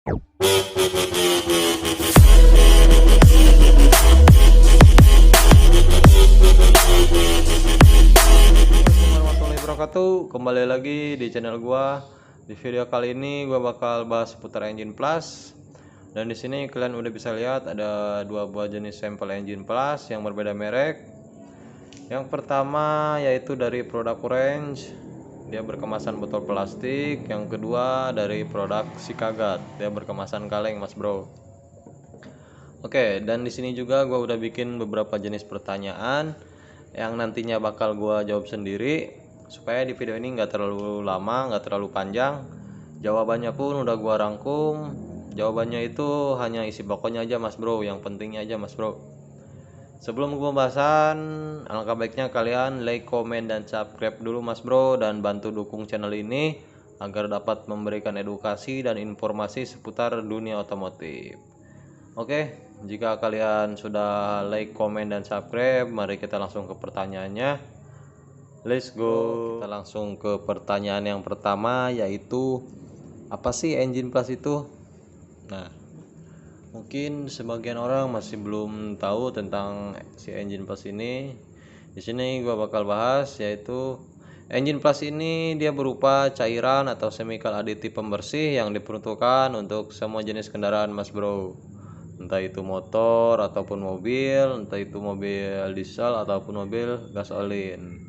warahmatullahi wabarakatuh. Kembali lagi di channel gua. Di video kali ini gua bakal bahas seputar engine plus. Dan di sini kalian udah bisa lihat ada dua buah jenis sampel engine plus yang berbeda merek. Yang pertama yaitu dari produk Orange, dia berkemasan botol plastik. Yang kedua dari produk Sikagat, dia berkemasan kaleng, Mas Bro. Oke, dan di sini juga gua udah bikin beberapa jenis pertanyaan yang nantinya bakal gua jawab sendiri, supaya di video ini nggak terlalu lama, nggak terlalu panjang. Jawabannya pun udah gua rangkum. Jawabannya itu hanya isi pokoknya aja, Mas Bro, yang pentingnya aja, Mas Bro. Sebelum gua pembahasan, alangkah baiknya kalian like, komen, dan subscribe dulu, Mas Bro, dan bantu dukung channel ini agar dapat memberikan edukasi dan informasi seputar dunia otomotif. Oke, jika kalian sudah like, komen, dan subscribe, mari kita langsung ke pertanyaannya. Let's go. Kita langsung ke pertanyaan yang pertama, yaitu apa sih engine plus itu? Nah, mungkin sebagian orang masih belum tahu tentang si engine plus ini. Di sini gua bakal bahas, yaitu engine plus ini dia berupa cairan atau chemical aditif pembersih yang diperuntukkan untuk semua jenis kendaraan, Mas Bro. Entah itu motor ataupun mobil, entah itu mobil diesel ataupun mobil gasolin,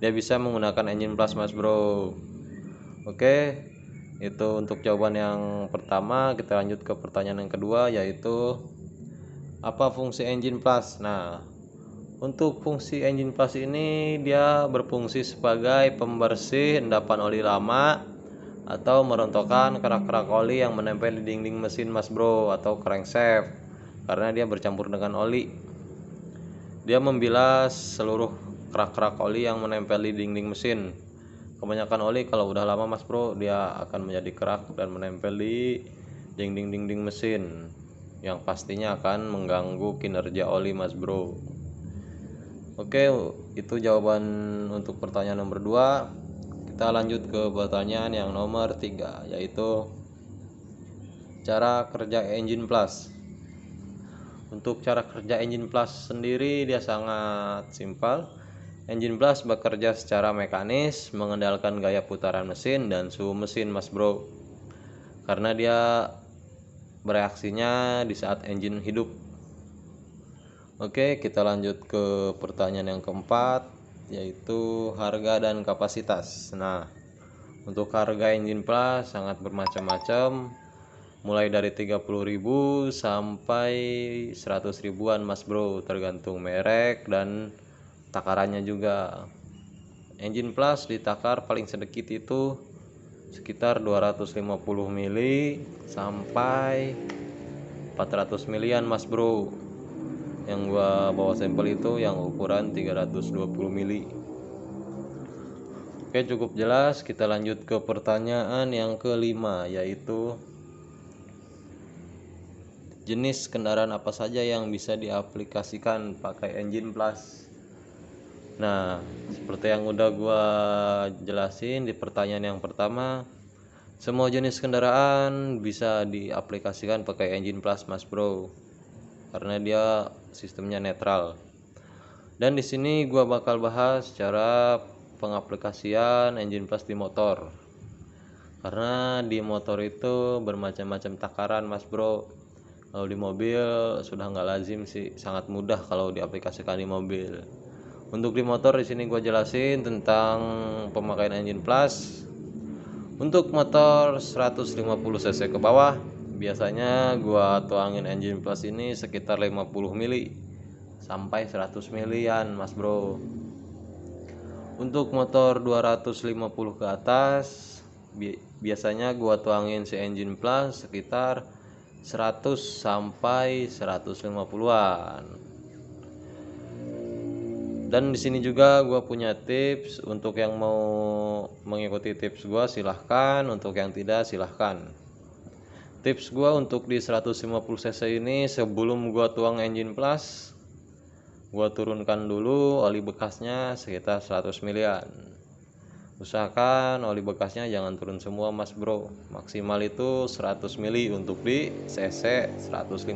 dia bisa menggunakan engine plus, Mas Bro. Oke, itu untuk jawaban yang pertama. Kita lanjut ke pertanyaan yang kedua, yaitu apa fungsi engine plus? Nah, untuk fungsi engine plus ini dia berfungsi sebagai pembersih endapan oli lama atau merontokkan kerak-kerak oli yang menempel di dinding mesin, Mas Bro, atau crankshaft, karena dia bercampur dengan oli. Dia membilas seluruh kerak-kerak oli yang menempel di dinding mesin. Kebanyakan oli kalau udah lama, Mas Bro, dia akan menjadi kerak dan menempel di dinding mesin, yang pastinya akan mengganggu kinerja oli, Mas Bro. Oke, itu jawaban untuk pertanyaan nomor 2. Kita lanjut ke pertanyaan yang nomor 3, yaitu cara kerja engine plus. Untuk cara kerja engine plus sendiri dia sangat simpel. Engine plus bekerja secara mekanis, mengendalikan gaya putaran mesin dan suhu mesin, Mas Bro, karena dia bereaksinya di saat engine hidup. Oke, kita lanjut ke pertanyaan yang keempat, yaitu harga dan kapasitas. Nah, untuk harga engine plus sangat bermacam-macam, mulai dari 30.000 sampai 100 ribuan, Mas Bro, tergantung merek dan takarannya juga. Engine plus ditakar paling sedikit itu sekitar 250 mili sampai 400 milian, Mas Bro. Yang gua bawa sampel itu yang ukuran 320 mili. Oke, cukup jelas. Kita lanjut ke pertanyaan yang kelima, yaitu jenis kendaraan apa saja yang bisa diaplikasikan pakai engine plus. Nah, seperti yang udah gua jelasin di pertanyaan yang pertama, semua jenis kendaraan bisa diaplikasikan pakai engine plus, Mas Bro, karena dia sistemnya netral. Dan di sini gua bakal bahas cara pengaplikasian engine plus di motor, karena di motor itu bermacam-macam takaran, Mas Bro. Kalau di mobil sudah nggak lazim sih, sangat mudah kalau diaplikasikan di mobil. Untuk di motor di sini gua jelasin tentang pemakaian engine plus. Untuk motor 150 cc ke bawah, biasanya gua tuangin engine plus ini sekitar 50 mili sampai 100 milian, Mas Bro. Untuk motor 250 ke atas, biasanya gua tuangin si engine plus sekitar 100 sampai 150-an. Dan di sini juga gua punya tips. Untuk yang mau mengikuti tips gua silahkan, untuk yang tidak silahkan. Tips gua untuk di 150 cc ini, sebelum gua tuang engine plus, gua turunkan dulu oli bekasnya sekitar 100 milian. Usahakan oli bekasnya jangan turun semua mas bro, maksimal itu 100 mili untuk di cc 150,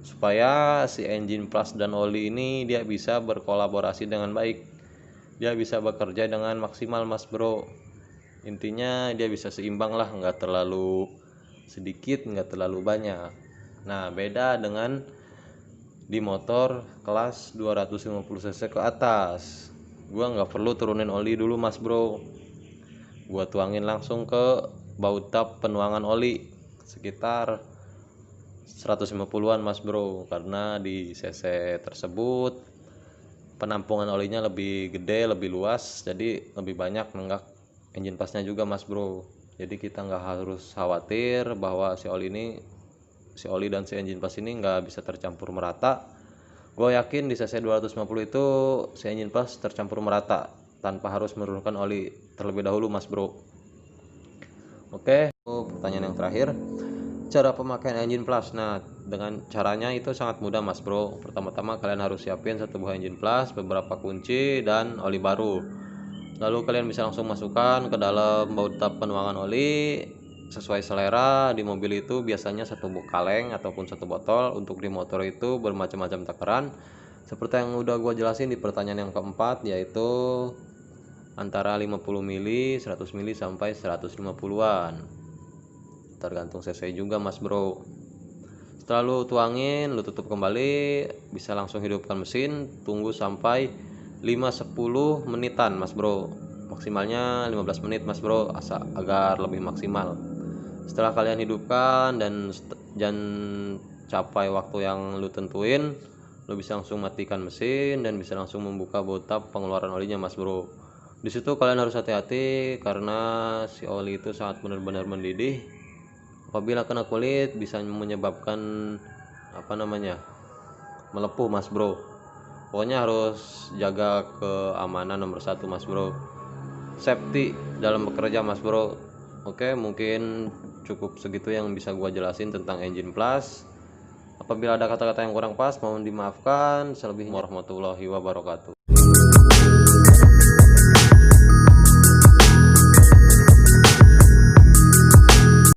supaya si engine plus dan oli ini dia bisa berkolaborasi dengan baik, dia bisa bekerja dengan maksimal mas bro. Intinya dia bisa seimbang lah, nggak terlalu sedikit nggak terlalu banyak. Nah beda dengan di motor kelas 250 cc ke atas, gua nggak perlu turunin oli dulu mas bro, gua tuangin langsung ke baut tap penuangan oli sekitar 150-an mas bro, karena di cc tersebut penampungan olinya lebih gede, lebih luas, jadi lebih banyak nenggak engine pasnya juga mas bro. Jadi kita nggak harus khawatir bahwa si oli dan si engine pas ini nggak bisa tercampur merata. Gue yakin di cc 250 itu si engine pas tercampur merata tanpa harus menurunkan oli terlebih dahulu mas bro. Oke, pertanyaan yang terakhir, cara pemakaian engine plus. Nah dengan caranya itu sangat mudah mas bro. Pertama-tama kalian harus siapin satu buah engine plus, beberapa kunci dan oli baru. Lalu kalian bisa langsung masukkan ke dalam baut tap penuangan oli sesuai selera. Di mobil itu biasanya satu kaleng ataupun satu botol, untuk di motor itu bermacam-macam takaran seperti yang udah gue jelasin di pertanyaan yang keempat, yaitu antara 50 mili, 100 mili sampai 150-an, tergantung cc juga mas bro. Setelah lu tuangin, lu tutup kembali, bisa langsung hidupkan mesin, tunggu sampai 5-10 menitan mas bro, maksimalnya 15 menit mas bro, agar lebih maksimal. Setelah kalian hidupkan dan capai waktu yang lu tentuin, lu bisa langsung matikan mesin dan bisa langsung membuka baut tap pengeluaran olinya mas bro. Di situ kalian harus hati-hati karena si oli itu sangat benar-benar mendidih. Apabila kena kulit bisa menyebabkan melepuh mas bro. Pokoknya harus jaga keamanan nomor satu mas bro, safety dalam bekerja mas bro. Oke, mungkin cukup segitu yang bisa gua jelasin tentang engine plus. Apabila ada kata-kata yang kurang pas mohon dimaafkan. Selebihnya warahmatullahi wabarakatuh.